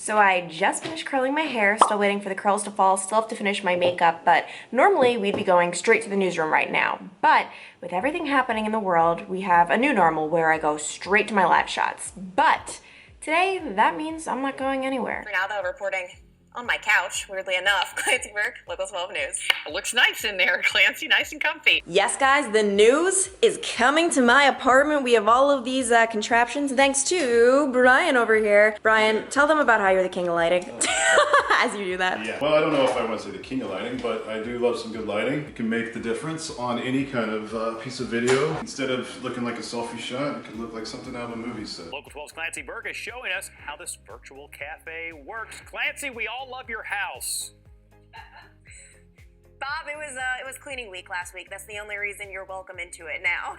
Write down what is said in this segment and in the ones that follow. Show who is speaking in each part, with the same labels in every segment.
Speaker 1: So I just finished curling my hair, still waiting for the curls to fall, still have to finish my makeup, but normally we'd be going straight to the newsroom right now. But with everything happening in the world, we have a new normal where I go straight to my live shots. But today, that means I'm not going anywhere.
Speaker 2: For now though, reporting on my couch, weirdly enough, Clancy Burke, Local 12 News. It looks nice in there, Clancy, nice and comfy.
Speaker 1: Yes, guys, the news is coming to my apartment. We have all of these contraptions thanks to Brian over here. Brian, tell them about how you're the king of lighting. As you do that.
Speaker 3: Yeah. Well, I don't know if I want to say the king of lighting, but I do love some good lighting. It can make the difference on any kind of piece of video. Instead of looking like a selfie shot, it could look like something out of a movie set.
Speaker 4: Local 12's Clancy Burke is showing us how this virtual cafe works. Clancy, we all love your house.
Speaker 2: Bob, it was cleaning week last week. That's the only reason you're welcome into it now.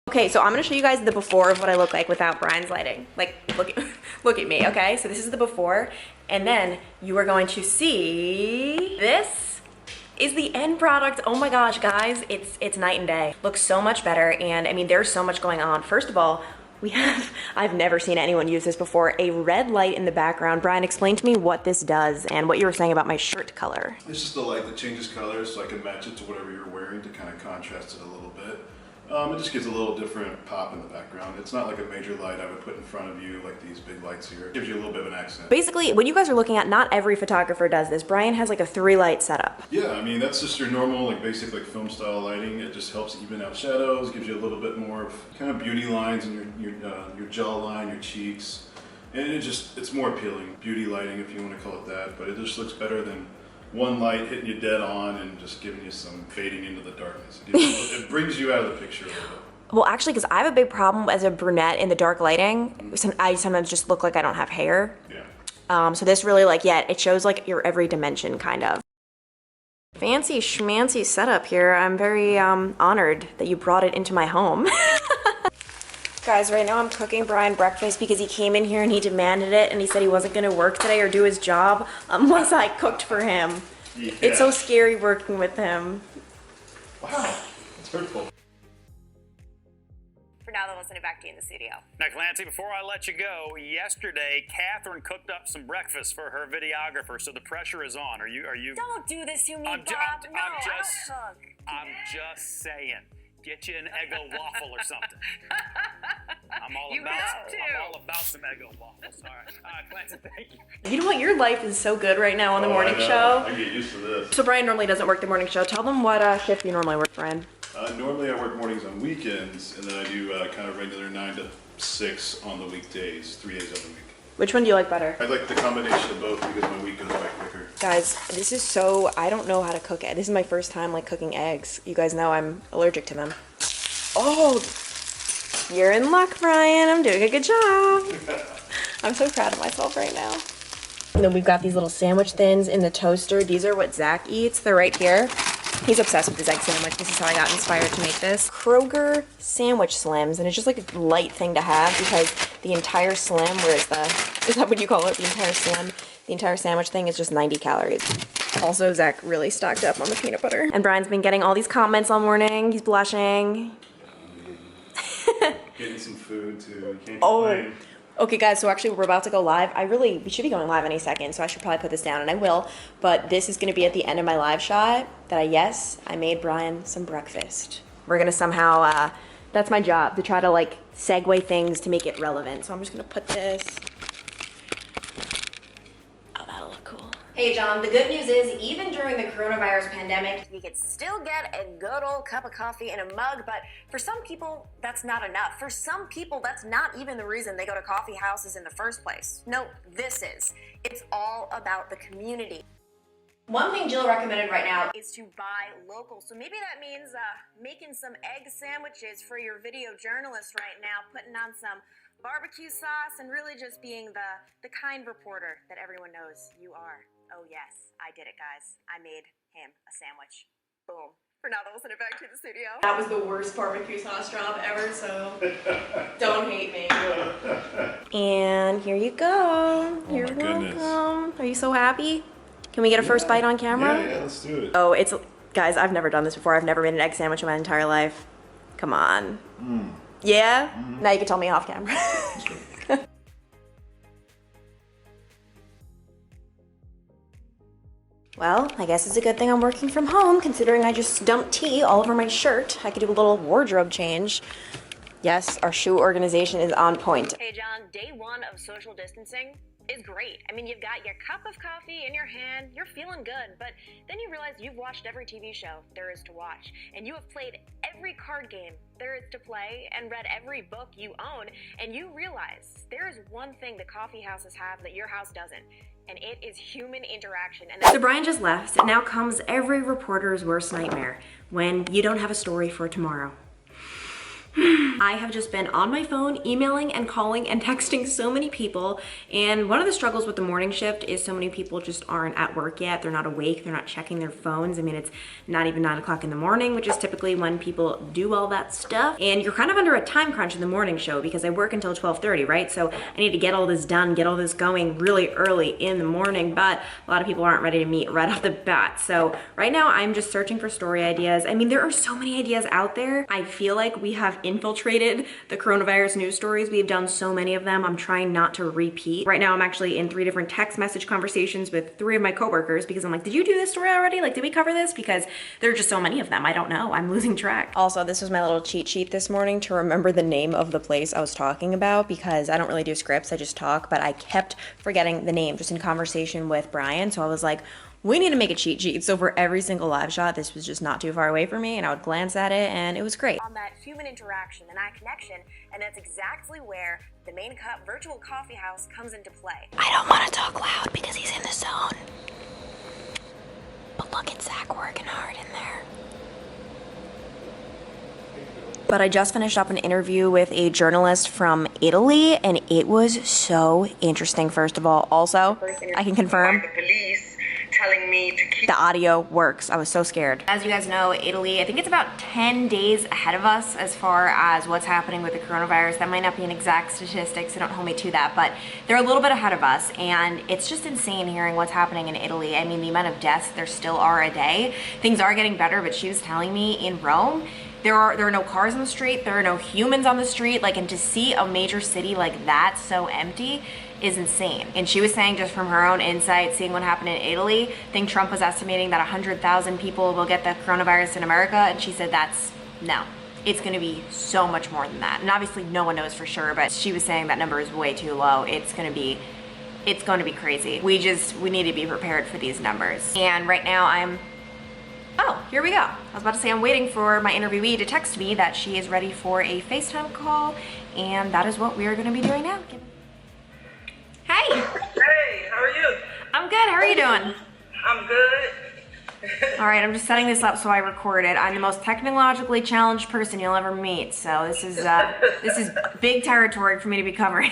Speaker 1: Okay, so I'm gonna show you guys the before of what I look like without Brian's lighting. Like, look at me, okay? So this is the before, and then you are going to see this is the end product. Oh my gosh, guys, it's night and day. Looks so much better, and I mean, there's so much going on. First of all, we have, I've never seen anyone use this before, a red light in the background. Brian, explain to me what this does and what you were saying about my shirt color.
Speaker 3: It's just a light that changes colors so I can match it to whatever you're wearing to kind of contrast it a little bit. It just gives a little different pop in the background. It's not like a major light I would put in front of you like these big lights here. It gives you a little bit of an accent.
Speaker 1: Basically, what you guys are looking at, not every photographer does this. Brian has like a 3-light setup.
Speaker 3: Yeah, I mean, that's just your normal, like basic like film style lighting. It just helps even out shadows, gives you a little bit more of kind of beauty lines in your jawline, your cheeks. And it's more appealing. Beauty lighting, if you want to call it that, but it just looks better than one light hitting you dead on and just giving you some fading into the darkness. It brings you out of the picture a little bit.
Speaker 1: Well, actually, because I have a big problem as a brunette in the dark lighting. I sometimes just look like I don't have hair.
Speaker 3: Yeah.
Speaker 1: So this really, like, yeah, it shows like your every dimension, kind of. Fancy schmancy setup here. I'm very honored that you brought it into my home. Guys, right now I'm cooking Brian breakfast because he came in here and he demanded it, and he said he wasn't going to work today or do his job unless I cooked for him. Yeah. It's so scary working with him.
Speaker 3: Wow, it's hurtful.
Speaker 2: For now though, let's send it back to you in the studio.
Speaker 4: Now, Clancy, before I let you go, yesterday, Catherine cooked up some breakfast for her videographer, so the pressure is on. Are you?
Speaker 2: Don't do this to me, Bob. No, I don't cook.
Speaker 4: I'm just saying. Get you an Eggo waffle or something. I'm all about some Eggo waffles. All right, Clancy, thank you.
Speaker 1: You know what? Your life is so good right now on the morning show.
Speaker 3: I get used to this.
Speaker 1: So Brian normally doesn't work the morning show. Tell them what shift you normally work, Brian.
Speaker 3: Normally I work mornings on weekends, and then I do kind of regular 9 to 6 on the weekdays, 3 days of the week.
Speaker 1: Which one do you like better?
Speaker 3: I like the combination of both because my week goes by quicker.
Speaker 1: Guys, this is so, I don't know how to cook it. This is my first time like cooking eggs. You guys know I'm allergic to them. Oh, you're in luck, Brian. I'm doing a good job. I'm so proud of myself right now. And then we've got these little sandwich thins in the toaster. These are what Zach eats. They're right here. He's obsessed with his egg sandwich. This is how I got inspired to make this. Kroger sandwich slims, and it's just like a light thing to have because the entire slim, is that what you call it? The entire slim, the entire sandwich thing is just 90 calories. Also, Zach really stocked up on the peanut butter. And Brian's been getting all these comments all morning. He's blushing.
Speaker 3: Getting some food too. You can't complain.
Speaker 1: Okay guys, so actually we're about to go live. We should be going live any second, so I should probably put this down, and I will. But this is gonna be at the end of my live shot that I made Brian some breakfast. We're gonna somehow, that's my job, to try to like segue things to make it relevant. So I'm just gonna put this. Oh, that'll look cool. Hey John, the good news is even during the coronavirus pandemic,
Speaker 2: You could still get a good old cup of coffee in a mug, but for some people, that's not enough. For some people, that's not even the reason they go to coffee houses in the first place. No, this is. It's all about the community.
Speaker 1: one thing Jill recommended right now
Speaker 2: Is to buy local. So maybe that means making some egg sandwiches for your video journalist right now, putting on some barbecue sauce, and really just being the kind reporter that everyone knows you are. Oh yes, I did it, guys. I made him a sandwich. Boom. For now, we'll send it back to the studio.
Speaker 1: That was the worst barbecue sauce job ever, so don't hate me. And here you go. You're welcome. Goodness. Are you so happy? Can we get a first bite on camera?
Speaker 3: Yeah, let's do it.
Speaker 1: Oh, guys, I've never done this before. I've never made an egg sandwich in my entire life. Come on. Yeah? Now you can tell me off camera. Well, I guess it's a good thing I'm working from home, considering I just dumped tea all over my shirt. I could do a little wardrobe change. Yes, our shoe organization is on point.
Speaker 2: Hey John, day one of social distancing is great. I mean, you've got your cup of coffee in your hand, you're feeling good, but then you realize you've watched every TV show there is to watch, and you have played every card game there is to play, and read every book you own, and you realize there is one thing that coffee houses have that your house doesn't, and it is human interaction. And
Speaker 1: so Brian just left, and now comes every reporter's worst nightmare, when you don't have a story for tomorrow. I have just been on my phone emailing and calling and texting so many people, and one of the struggles with the morning shift is so many people just aren't at work yet. They're not awake, they're not checking their phones. I mean, it's not even 9 o'clock in the morning, which is typically when people do all that stuff, and you're kind of under a time crunch in the morning show because I work until 12:30, right? So I need to get all this done, get all this going really early in the morning, but a lot of people aren't ready to meet right off the bat. So right now I'm just searching for story ideas. I mean, there are so many ideas out there. I feel like we have infiltrated the coronavirus news stories. We've done so many of them. I'm trying not to repeat. Right now I'm actually in 3 different text message conversations with 3 of my coworkers because I'm like, did you do this story already? Like, did we cover this? Because there are just so many of them. I don't know. I'm losing track. Also, this was my little cheat sheet this morning to remember the name of the place I was talking about because I don't really do scripts. I just talk, but I kept forgetting the name just in conversation with Brian. So I was like, we need to make a cheat sheet. So for every single live shot, this was just not too far away from me, and I would glance at it, and it was great.
Speaker 2: On that human interaction and that connection, and that's exactly where the Main Cup Virtual Coffee House comes into play.
Speaker 1: I don't want to talk loud because he's in the zone. But look at Zach working hard in there. But I just finished up an interview with a journalist from Italy, and it was so interesting, first of all. Also, I can confirm
Speaker 5: The police telling me to keep
Speaker 1: the audio works. I was so scared. As you guys know, Italy, I think it's about 10 days ahead of us as far as what's happening with the coronavirus. That might not be an exact statistic, so don't hold me to that, but they're a little bit ahead of us, and it's just insane hearing what's happening in Italy. I mean, the amount of deaths there still are a day. Things are getting better, but she was telling me in Rome, there are no cars on the street, there are no humans on the street, like, and to see a major city like that so empty is insane. And she was saying, just from her own insight, seeing what happened in Italy, I think Trump was estimating that 100,000 people will get the coronavirus in America, and she said no. It's gonna be so much more than that. And obviously no one knows for sure, but she was saying that number is way too low. It's gonna be crazy. We need to be prepared for these numbers. And right now oh, here we go. I was about to say I'm waiting for my interviewee to text me that she is ready for a FaceTime call, and that is what we are gonna be doing now. Hey!
Speaker 5: Hey, how are you?
Speaker 1: I'm good, how are you doing?
Speaker 5: I'm good.
Speaker 1: All right, I'm just setting this up so I record it. I'm the most technologically challenged person you'll ever meet, so this is big territory for me to be covering.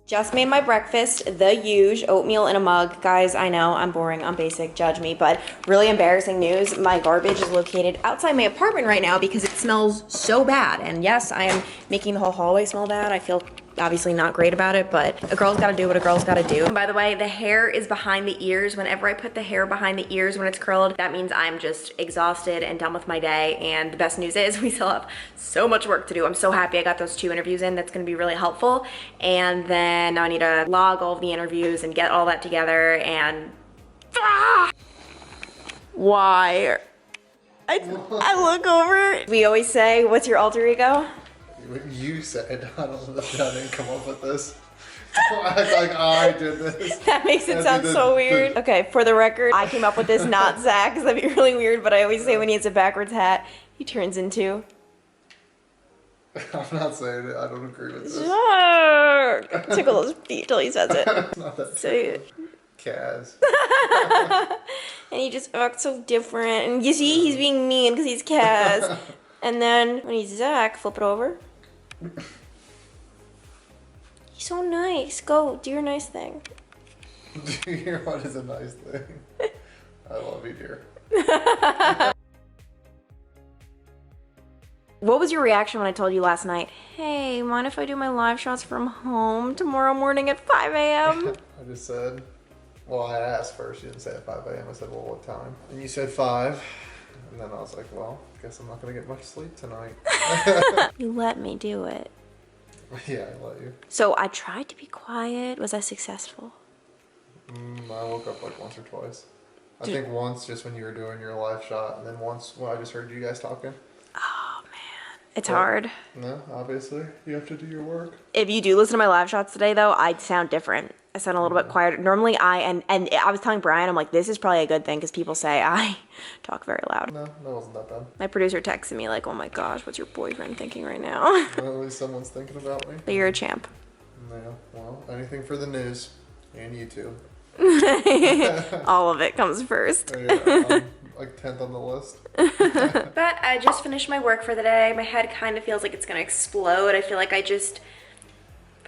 Speaker 1: Just made my breakfast, the huge oatmeal in a mug. Guys, I know I'm boring, I'm basic, judge me, but really embarrassing news. My garbage is located outside my apartment right now because it smells so bad. And yes, I am making the whole hallway smell bad. I feel obviously not great about it, but a girl's gotta do what a girl's gotta do. And by the way, the hair is behind the ears. Whenever I put the hair behind the ears when it's curled, that means I'm just exhausted and done with my day. And the best news is we still have so much work to do. I'm so happy I got those 2 interviews in. That's gonna be really helpful. And then now I need to log all of the interviews and get all that together and why? I look over. We always say, what's your alter ego?
Speaker 6: What you said, I didn't come up with this. Like, I did this.
Speaker 1: That makes it sound so weird. Okay, for the record, I came up with this, not Zach, because that'd be really weird, but I always say when he has a backwards hat, he turns into...
Speaker 6: I'm not saying it, I don't agree with this.
Speaker 1: Zach! Tickle his feet till he says it.
Speaker 6: It's not that
Speaker 1: Say it.
Speaker 6: Kaz.
Speaker 1: And he just acts so different, and you see, he's being mean because he's Kaz. And then when he's Zach, flip it over. He's so nice. Go, do your nice thing.
Speaker 6: Do you hear what is a nice thing? I love you, dear.
Speaker 1: What was your reaction when I told you last night, hey, mind if I do my live shots from home tomorrow morning at 5 a.m.?
Speaker 6: I just said, well, I asked first. You didn't say at 5 a.m. I said, well, what time? And you said 5. And then I was like, well, I guess I'm not going to get much sleep tonight.
Speaker 1: You let me do it.
Speaker 6: Yeah, I let you.
Speaker 1: So I tried to be quiet. Was I successful?
Speaker 6: I woke up like once or twice. I think once just when you were doing your live shot, and then once when I just heard you guys talking.
Speaker 1: Oh man, it's hard.
Speaker 6: No, obviously you have to do your work.
Speaker 1: If you do listen to my live shots today, though, I sound different. I sound a little bit quieter. Normally, and I was telling Brian, I'm like, this is probably a good thing because people say I talk very loud.
Speaker 6: No, that wasn't that bad.
Speaker 1: My producer texted me like, oh my gosh, what's your boyfriend thinking right now?
Speaker 6: Well, at least someone's thinking about me.
Speaker 1: But you're a champ.
Speaker 6: Yeah, well, anything for the news and YouTube.
Speaker 1: All of it comes first.
Speaker 6: Yeah, I'm like 10th on the list.
Speaker 1: But I just finished my work for the day. My head kind of feels like it's gonna explode. I feel like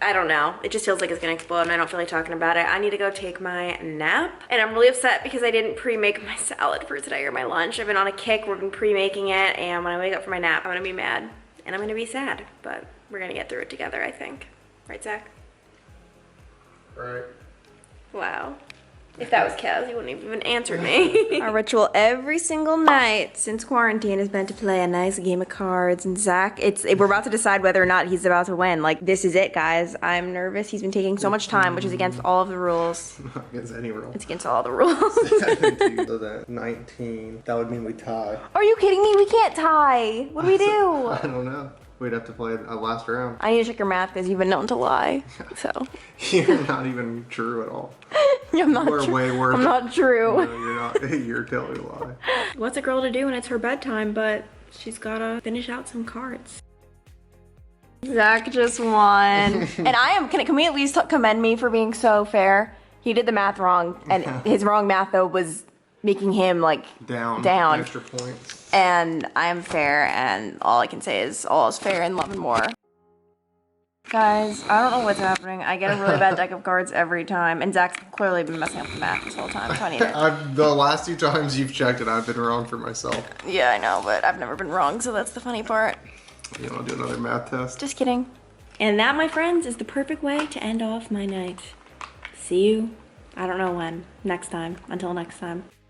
Speaker 1: I don't know. It just feels like it's gonna explode and I don't feel like talking about it. I need to go take my nap. And I'm really upset because I didn't pre-make my salad for today or my lunch. I've been on a kick, we've been pre-making it, and when I wake up for my nap, I'm gonna be mad and I'm gonna be sad. But we're gonna get through it together, I think. Right, Zach?
Speaker 6: Right.
Speaker 1: Wow. If that was Kaz, he wouldn't have even answered me. Our ritual every single night since quarantine has been to play a nice game of cards. And Zach, we're about to decide whether or not he's about to win. Like, this is it, guys. I'm nervous. He's been taking so much time, which is against all of the rules.
Speaker 6: Not against any rule.
Speaker 1: It's against all the rules.
Speaker 6: 17, so that 19. That would mean we tie.
Speaker 1: Are you kidding me? We can't tie. What do we do?
Speaker 6: I don't know. We'd have to play a last round.
Speaker 1: I need to check your math because you've been known to lie. So.
Speaker 6: You're not even true at all.
Speaker 1: I'm not
Speaker 6: We're
Speaker 1: true.
Speaker 6: way worse.
Speaker 1: I'm not true.
Speaker 6: No, you're not. You're telling a lie.
Speaker 1: What's a girl to do when it's her bedtime, but she's gotta finish out some cards. Zach just won. And can we at least commend me for being so fair? He did the math wrong, and his wrong math though was making him like
Speaker 6: down. Extra points.
Speaker 1: And I am fair, and all I can say is all is fair in love and war. Guys, I don't know what's happening. I get a really bad deck of cards every time, and Zach's clearly been messing up the math this whole time. So I need to...
Speaker 6: The last 2 times you've checked it, I've been wrong for myself.
Speaker 1: Yeah, I know, but I've never been wrong, so that's the funny part.
Speaker 6: You want to do another math test?
Speaker 1: Just kidding. And that, my friends, is the perfect way to end off my night. See you, I don't know when, next time. Until next time.